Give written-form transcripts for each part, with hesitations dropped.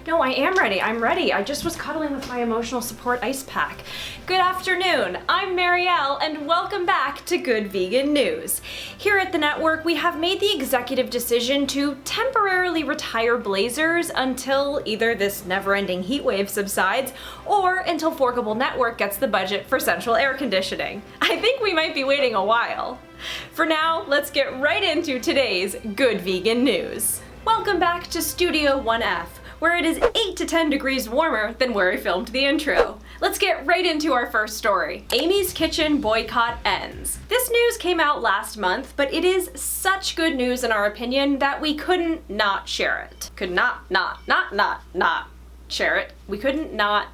No, I am ready. I'm ready. I just was cuddling with my emotional support ice pack. Good afternoon. I'm Marielle, and welcome back to Good Vegan News. Here at the network, we have made the executive decision to temporarily retire blazers until either this never-ending heat wave subsides or until Forkable Network gets the budget for central air conditioning. I think we might be waiting a while. For now, let's get right into today's Good Vegan News. Welcome back to Studio 1F, where it is 8 to 10 degrees warmer than where I filmed the intro. Let's get right into our first story. Amy's Kitchen boycott ends. This news came out last month, but it is such good news in our opinion that we couldn't not share it. Could not share it. We couldn't not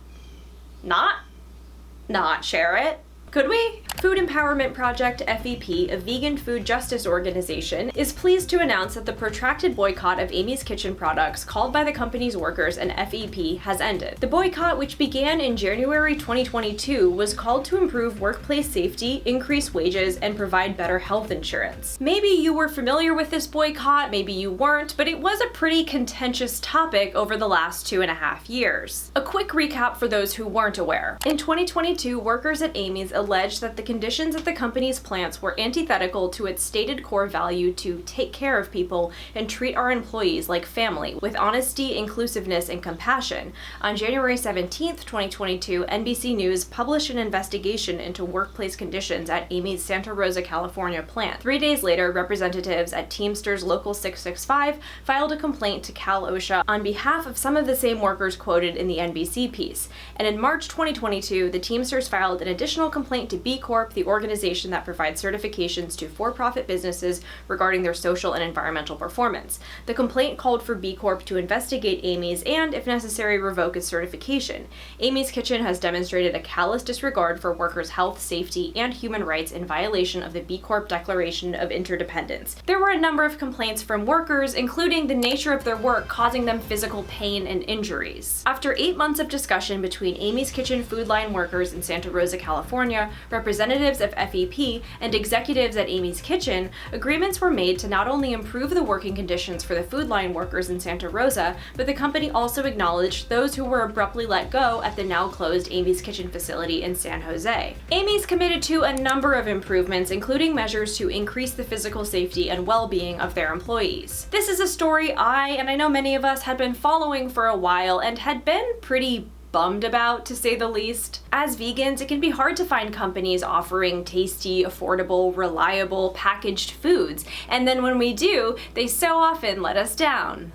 share it. Could we? Food Empowerment Project FEP, a vegan food justice organization, is pleased to announce that the protracted boycott of Amy's Kitchen products called by the company's workers and FEP has ended. The boycott, which began in January 2022, was called to improve workplace safety, increase wages, and provide better health insurance. Maybe you were familiar with this boycott, maybe you weren't, but it was a pretty contentious topic over the last 2.5 years. A quick recap for those who weren't aware. In 2022, workers at Amy's alleged that the conditions at the company's plants were antithetical to its stated core value to take care of people and treat our employees like family, with honesty, inclusiveness, and compassion. On January 17, 2022, NBC News published an investigation into workplace conditions at Amy's Santa Rosa, California plant. 3 days later, representatives at Teamsters Local 665 filed a complaint to Cal OSHA on behalf of some of the same workers quoted in the NBC piece. And in March 2022, the Teamsters filed an additional complaint to B Corp, the organization that provides certifications to for-profit businesses regarding their social and environmental performance. The complaint called for B Corp to investigate Amy's and, if necessary, revoke its certification. Amy's Kitchen has demonstrated a callous disregard for workers' health, safety, and human rights in violation of the B Corp Declaration of Interdependence. There were a number of complaints from workers, including the nature of their work causing them physical pain and injuries. After 8 months of discussion between Amy's Kitchen food line workers in Santa Rosa, California, representatives of FEP, and executives at Amy's Kitchen, agreements were made to not only improve the working conditions for the food line workers in Santa Rosa, but the company also acknowledged those who were abruptly let go at the now closed Amy's Kitchen facility in San Jose. Amy's committed to a number of improvements, including measures to increase the physical safety and well-being of their employees. This is a story and I know many of us had been following for a while and had been pretty bummed about, to say the least. As vegans, it can be hard to find companies offering tasty, affordable, reliable, packaged foods, and then when we do, they so often let us down.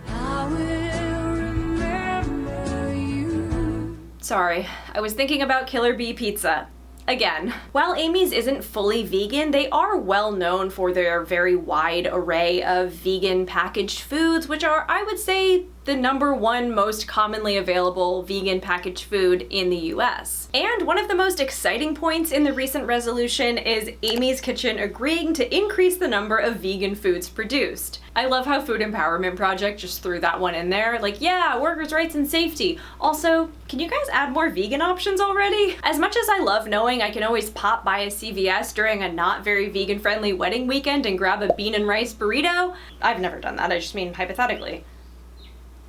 Sorry, I was thinking about Killer Bee Pizza. Again, while Amy's isn't fully vegan, they are well known for their very wide array of vegan packaged foods, which are, I would say, the #1 most commonly available vegan packaged food in the US. And one of the most exciting points in the recent resolution is Amy's Kitchen agreeing to increase the number of vegan foods produced. I love how Food Empowerment Project just threw that one in there. Like, yeah, workers' rights and safety. Also, can you guys add more vegan options already? As much as I love knowing I can always pop by a CVS during a not very vegan friendly wedding weekend and grab a bean and rice burrito, I've never done that, I just mean hypothetically.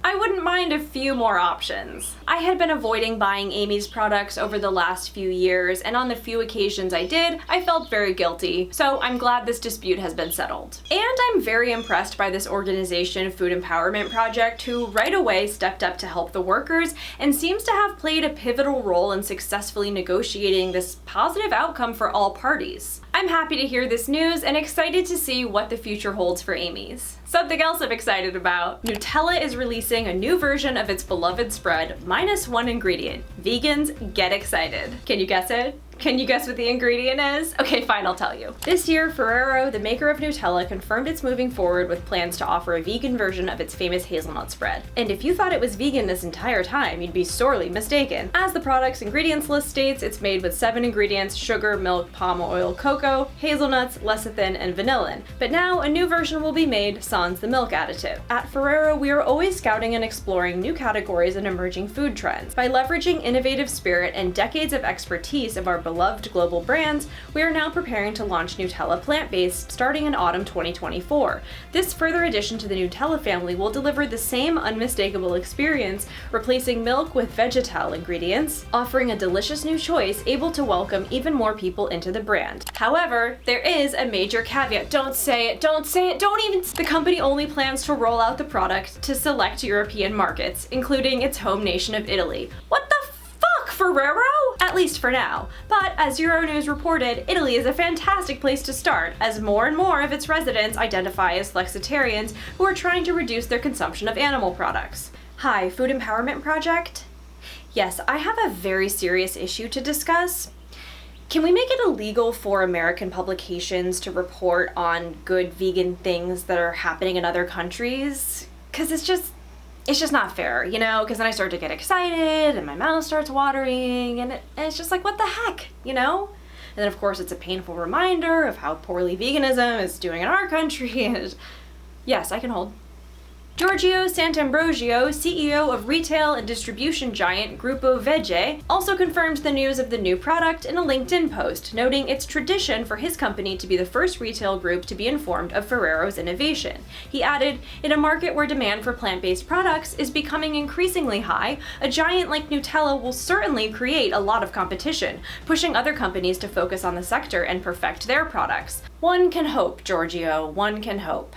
I wouldn't mind a few more options. I had been avoiding buying Amy's products over the last few years, and on the few occasions I did, I felt very guilty, so I'm glad this dispute has been settled. And I'm very impressed by this organization, Food Empowerment Project, who right away stepped up to help the workers and seems to have played a pivotal role in successfully negotiating this positive outcome for all parties. I'm happy to hear this news and excited to see what the future holds for Amy's. Something else I'm excited about. Nutella is releasing a new version of its beloved spread, minus one ingredient. Vegans, get excited. Can you guess it? Can you guess what the ingredient is? Okay, fine, I'll tell you. This year, Ferrero, the maker of Nutella, confirmed it's moving forward with plans to offer a vegan version of its famous hazelnut spread. And if you thought it was vegan this entire time, you'd be sorely mistaken. As the product's ingredients list states, it's made with 7 ingredients: sugar, milk, palm oil, cocoa, hazelnuts, lecithin, and vanillin. But now, a new version will be made sans the milk additive. At Ferrero, we are always scouting and exploring new categories and emerging food trends. By leveraging innovative spirit and decades of expertise of our beloved global brands, we are now preparing to launch Nutella plant-based starting in autumn 2024. This further addition to the Nutella family will deliver the same unmistakable experience, replacing milk with vegetal ingredients, offering a delicious new choice able to welcome even more people into the brand. However, there is a major caveat. Don't say it, don't say it, don't even. The company only plans to roll out the product to select European markets, including its home nation of Italy. What the fuck, Ferrero? At least for now. But as Euronews reported, Italy is a fantastic place to start, as more and more of its residents identify as flexitarians who are trying to reduce their consumption of animal products. Hi, Food Empowerment Project? Yes, I have a very serious issue to discuss. Can we make it illegal for American publications to report on good vegan things that are happening in other countries? Because it's just not fair, you know? Because then I start to get excited and my mouth starts watering and it's just like, what the heck, you know? And then of course it's a painful reminder of how poorly veganism is doing in our country. And yes, I can hold. Giorgio Sant'Ambrogio, CEO of retail and distribution giant Gruppo Veggie, also confirmed the news of the new product in a LinkedIn post, noting it's tradition for his company to be the first retail group to be informed of Ferrero's innovation. He added, "In a market where demand for plant-based products is becoming increasingly high, a giant like Nutella will certainly create a lot of competition, pushing other companies to focus on the sector and perfect their products. One can hope, Giorgio, one can hope."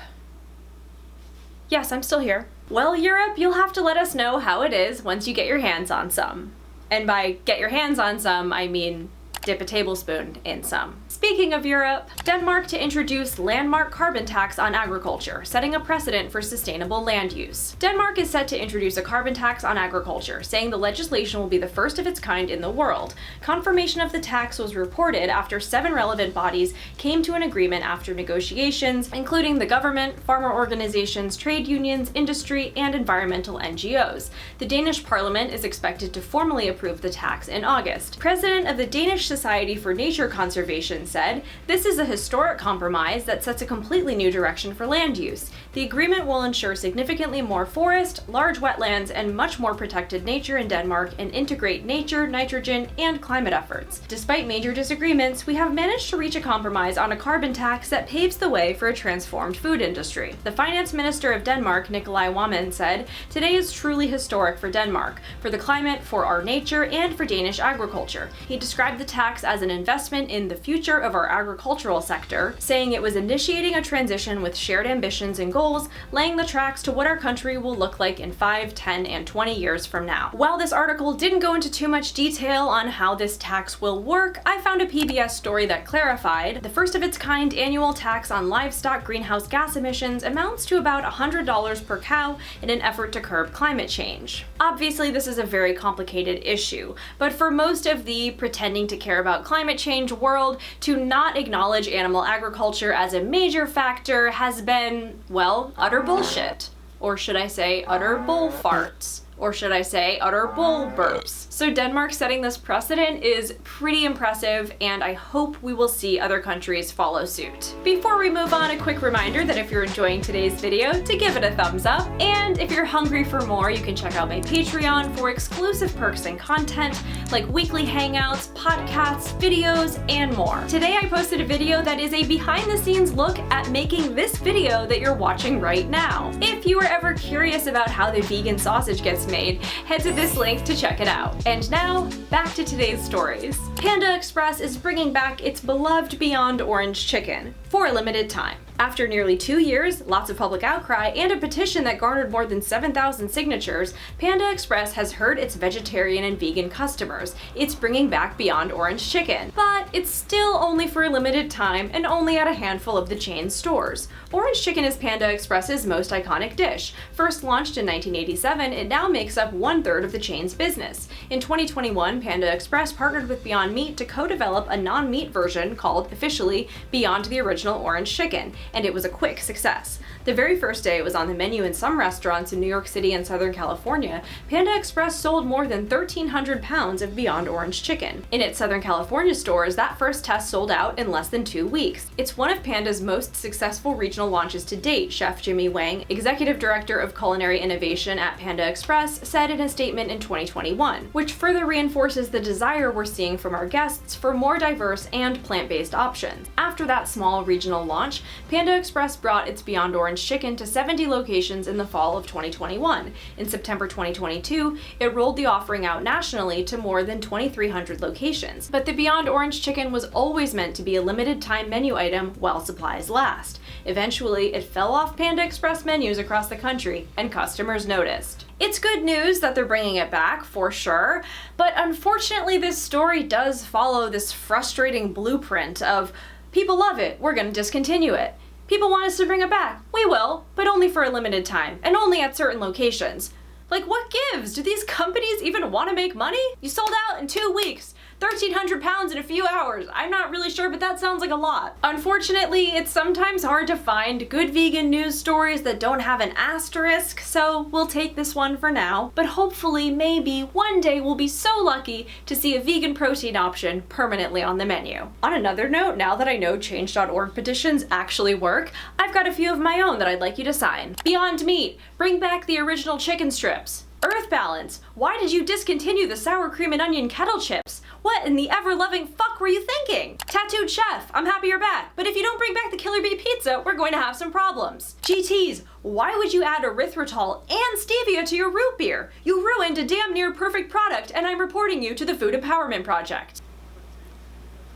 Yes, I'm still here. Well, Europe, you'll have to let us know how it is once you get your hands on some. And by get your hands on some, I mean dip a tablespoon in some. Speaking of Europe, Denmark to introduce landmark carbon tax on agriculture, setting a precedent for sustainable land use. Denmark is set to introduce a carbon tax on agriculture, saying the legislation will be the first of its kind in the world. Confirmation of the tax was reported after 7 relevant bodies came to an agreement after negotiations, including the government, farmer organizations, trade unions, industry, and environmental NGOs. The Danish parliament is expected to formally approve the tax in August. President of the Danish Society for Nature Conservation said, "This is a historic compromise that sets a completely new direction for land use. The agreement will ensure significantly more forest, large wetlands, and much more protected nature in Denmark and integrate nature, nitrogen, and climate efforts. Despite major disagreements, we have managed to reach a compromise on a carbon tax that paves the way for a transformed food industry." The finance minister of Denmark, Nicolai Wammen, said, "Today is truly historic for Denmark, for the climate, for our nature, and for Danish agriculture." He described the tax as an investment in the future of our agricultural sector, saying it was initiating a transition with shared ambitions and goals, laying the tracks to what our country will look like in 5, 10, and 20 years from now. While this article didn't go into too much detail on how this tax will work, I found a PBS story that clarified the first of its kind annual tax on livestock greenhouse gas emissions amounts to about $100 per cow in an effort to curb climate change. Obviously, this is a very complicated issue, but for most of the pretending to care about climate change world, to not acknowledge animal agriculture as a major factor has been, well, utter bullshit. Or should I say utter bull farts? Or should I say utter bull burps? So Denmark setting this precedent is pretty impressive, and I hope we will see other countries follow suit. Before we move on, a quick reminder that if you're enjoying today's video, to give it a thumbs up, and if you're hungry for more, you can check out my Patreon for exclusive perks and content, like weekly hangouts, podcasts, videos, and more. Today I posted a video that is a behind-the-scenes look at making this video that you're watching right now. If you were ever curious about how the vegan sausage gets made, head to this link to check it out. And now, back to today's stories. Panda Express is bringing back its beloved Beyond Orange chicken for a limited time. After nearly 2 years, lots of public outcry, and a petition that garnered more than 7,000 signatures, Panda Express has heard its vegetarian and vegan customers. It's bringing back Beyond Orange chicken. But it's still only for a limited time and only at a handful of the chain's stores. Orange chicken is Panda Express's most iconic dish. First launched in 1987, it now makes up 1/3 of the chain's business. In 2021, Panda Express partnered with Beyond Meat to co-develop a non-meat version called, officially, Beyond the Original Orange Chicken, and it was a quick success. The very first day it was on the menu in some restaurants in New York City and Southern California, Panda Express sold more than 1,300 pounds of Beyond Orange chicken. In its Southern California stores, that first test sold out in less than 2 weeks. It's one of Panda's most successful regional launches to date, Chef Jimmy Wang, Executive Director of Culinary Innovation at Panda Express, said in a statement in 2021, which further reinforces the desire we're seeing from our guests for more diverse and plant-based options. After that small regional launch, Panda Express brought its Beyond Orange chicken to 70 locations in the fall of 2021. In September 2022, it rolled the offering out nationally to more than 2,300 locations. But the Beyond Orange chicken was always meant to be a limited time menu item while supplies last. Eventually, it fell off Panda Express menus across the country, and customers noticed. It's good news that they're bringing it back, for sure, but unfortunately this story does follow this frustrating blueprint of, people love it, we're gonna discontinue it. People want us to bring it back. We will, but only for a limited time, and only at certain locations. Like, what gives? Do these companies even want to make money? You sold out in 2 weeks. 1,300 pounds in a few hours. I'm not really sure, but that sounds like a lot. Unfortunately, it's sometimes hard to find good vegan news stories that don't have an asterisk, so we'll take this one for now. But hopefully, maybe, one day we'll be so lucky to see a vegan protein option permanently on the menu. On another note, now that I know change.org petitions actually work, I've got a few of my own that I'd like you to sign. Beyond Meat, bring back the original chicken strips. Earth Balance, why did you discontinue the sour cream and onion kettle chips? What in the ever-loving fuck were you thinking? Tattooed Chef, I'm happy you're back, but if you don't bring back the Killer Bee Pizza, we're going to have some problems. GTs, why would you add erythritol and stevia to your root beer? You ruined a damn near perfect product, and I'm reporting you to the Food Empowerment Project.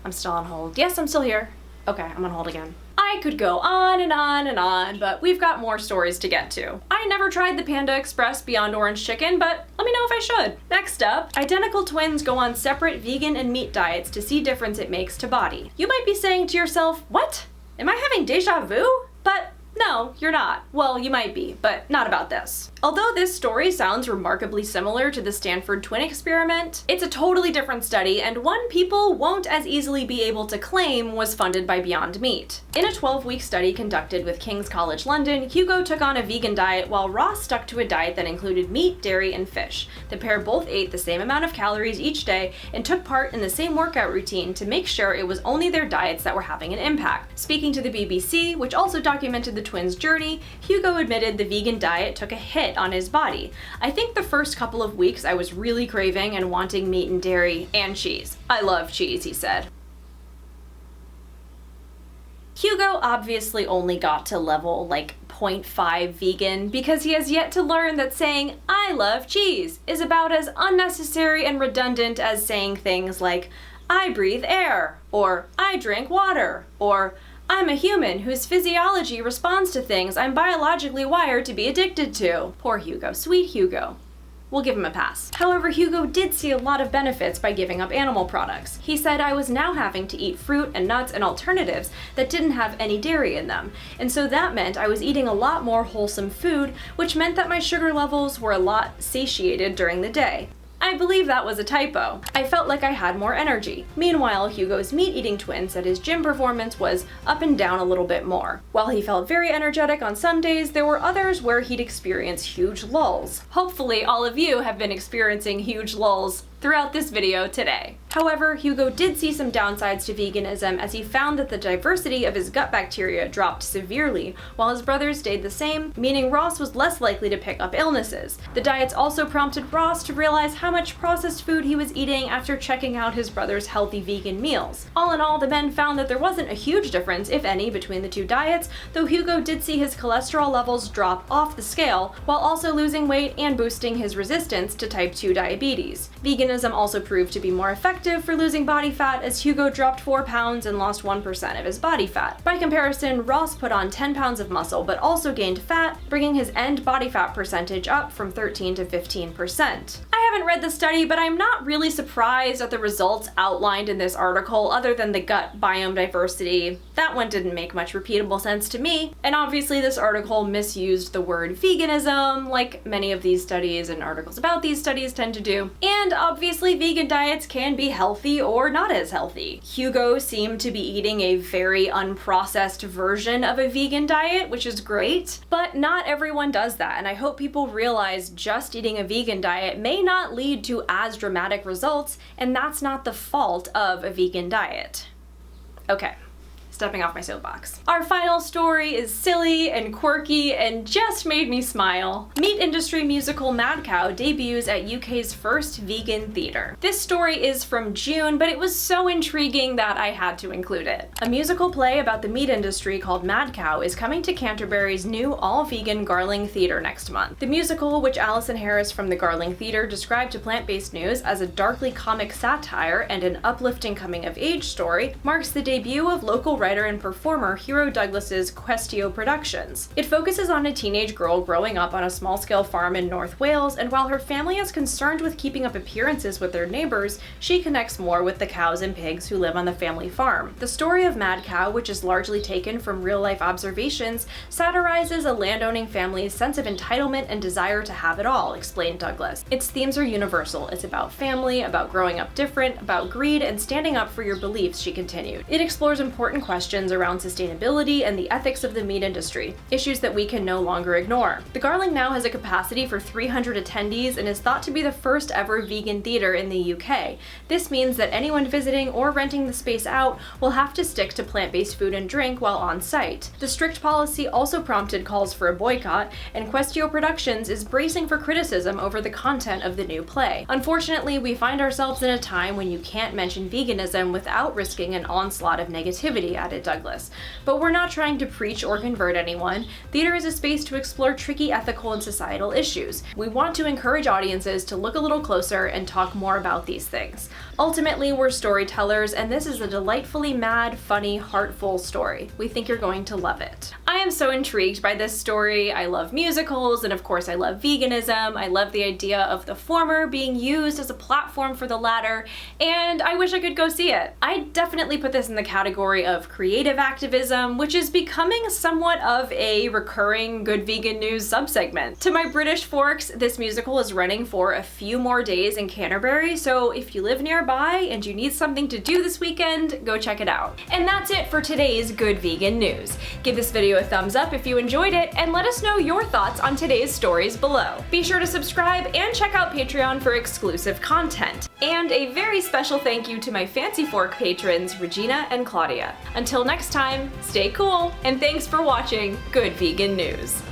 I'm still on hold. Yes, I'm still here. Okay, I'm on hold again. I could go on and on and on, but we've got more stories to get to. I never tried the Panda Express Beyond Orange chicken, but let me know if I should. Next up, identical twins go on separate vegan and meat diets to see difference it makes to body. You might be saying to yourself, what? Am I having deja vu? But no, you're not. Well, you might be, but not about this. Although this story sounds remarkably similar to the Stanford twin experiment, it's a totally different study and one people won't as easily be able to claim was funded by Beyond Meat. In a 12-week study conducted with King's College London, Hugo took on a vegan diet while Ross stuck to a diet that included meat, dairy, and fish. The pair both ate the same amount of calories each day and took part in the same workout routine to make sure it was only their diets that were having an impact. Speaking to the BBC, which also documented the twins' journey, Hugo admitted the vegan diet took a hit on his body. I think the first couple of weeks I was really craving and wanting meat and dairy and cheese. I love cheese, he said. Hugo obviously only got to level like 0.5 vegan because he has yet to learn that saying I love cheese is about as unnecessary and redundant as saying things like I breathe air, or I drink water, or I'm a human whose physiology responds to things I'm biologically wired to be addicted to. Poor Hugo, sweet Hugo. We'll give him a pass. However, Hugo did see a lot of benefits by giving up animal products. He said, I was now having to eat fruit and nuts and alternatives that didn't have any dairy in them. And so that meant I was eating a lot more wholesome food, which meant that my sugar levels were a lot satiated during the day. I believe that was a typo. I felt like I had more energy. Meanwhile, Hugo's meat-eating twin said his gym performance was up and down a little bit more. While he felt very energetic on some days, there were others where he'd experience huge lulls. Hopefully, all of you have been experiencing huge lulls throughout this video today. However, Hugo did see some downsides to veganism as he found that the diversity of his gut bacteria dropped severely, while his brothers stayed the same, meaning Ross was less likely to pick up illnesses. The diets also prompted Ross to realize how much processed food he was eating after checking out his brother's healthy vegan meals. All in all, the men found that there wasn't a huge difference, if any, between the two diets, though Hugo did see his cholesterol levels drop off the scale, while also losing weight and boosting his resistance to type 2 diabetes. Veganism also proved to be more effective for losing body fat as Hugo dropped 4 pounds and lost 1% of his body fat. By comparison, Ross put on 10 pounds of muscle but also gained fat, bringing his end body fat percentage up from 13 to 15%. I haven't read the study, but I'm not really surprised at the results outlined in this article other than the gut biome diversity. That one didn't make much repeatable sense to me. And obviously this article misused the word veganism, like many of these studies and articles about these studies tend to do. And obviously vegan diets can be healthy or not as healthy. Hugo seemed to be eating a very unprocessed version of a vegan diet, which is great, but not everyone does that, and I hope people realize just eating a vegan diet may not lead to as dramatic results, and that's not the fault of a vegan diet. Okay. Stepping off my soapbox. Our final story is silly and quirky and just made me smile. Meat industry musical Mad Cow debuts at UK's first vegan theatre. This story is from June, but it was so intriguing that I had to include it. A musical play about the meat industry called Mad Cow is coming to Canterbury's new all-vegan Garling Theatre next month. The musical, which Alison Harris from the Garling Theatre described to Plant-Based News as a darkly comic satire and an uplifting coming-of-age story, marks the debut of local writer and performer Hero Douglas's Questio Productions. It focuses on a teenage girl growing up on a small-scale farm in North Wales, and while her family is concerned with keeping up appearances with their neighbors, she connects more with the cows and pigs who live on the family farm. The story of Mad Cow, which is largely taken from real-life observations, satirizes a landowning family's sense of entitlement and desire to have it all, explained Douglas. Its themes are universal. It's about family, about growing up different, about greed, and standing up for your beliefs, she continued. It explores important questions around sustainability and the ethics of the meat industry, issues that we can no longer ignore. The Garling now has a capacity for 300 attendees and is thought to be the first ever vegan theatre in the UK. This means that anyone visiting or renting the space out will have to stick to plant-based food and drink while on site. The strict policy also prompted calls for a boycott, and Questio Productions is bracing for criticism over the content of the new play. Unfortunately, we find ourselves in a time when you can't mention veganism without risking an onslaught of negativity, added Douglas. But we're not trying to preach or convert anyone. Theater is a space to explore tricky ethical and societal issues. We want to encourage audiences to look a little closer and talk more about these things. Ultimately, we're storytellers, and this is a delightfully mad, funny, heartful story. We think you're going to love it. I am so intrigued by this story. I love musicals, and of course I love veganism. I love the idea of the former being used as a platform for the latter, and I wish I could go see it. I definitely put this in the category of creative activism, which is becoming somewhat of a recurring Good Vegan News subsegment. To my British forks, this musical is running for a few more days in Canterbury, so if you live nearby and you need something to do this weekend, go check it out. And that's it for today's Good Vegan News. Give this video a thumbs up if you enjoyed it, and let us know your thoughts on today's stories below. Be sure to subscribe and check out Patreon for exclusive content. And a very special thank you to my Fancy Fork patrons, Regina and Claudia. Until next time, stay cool, and thanks for watching Good Vegan News.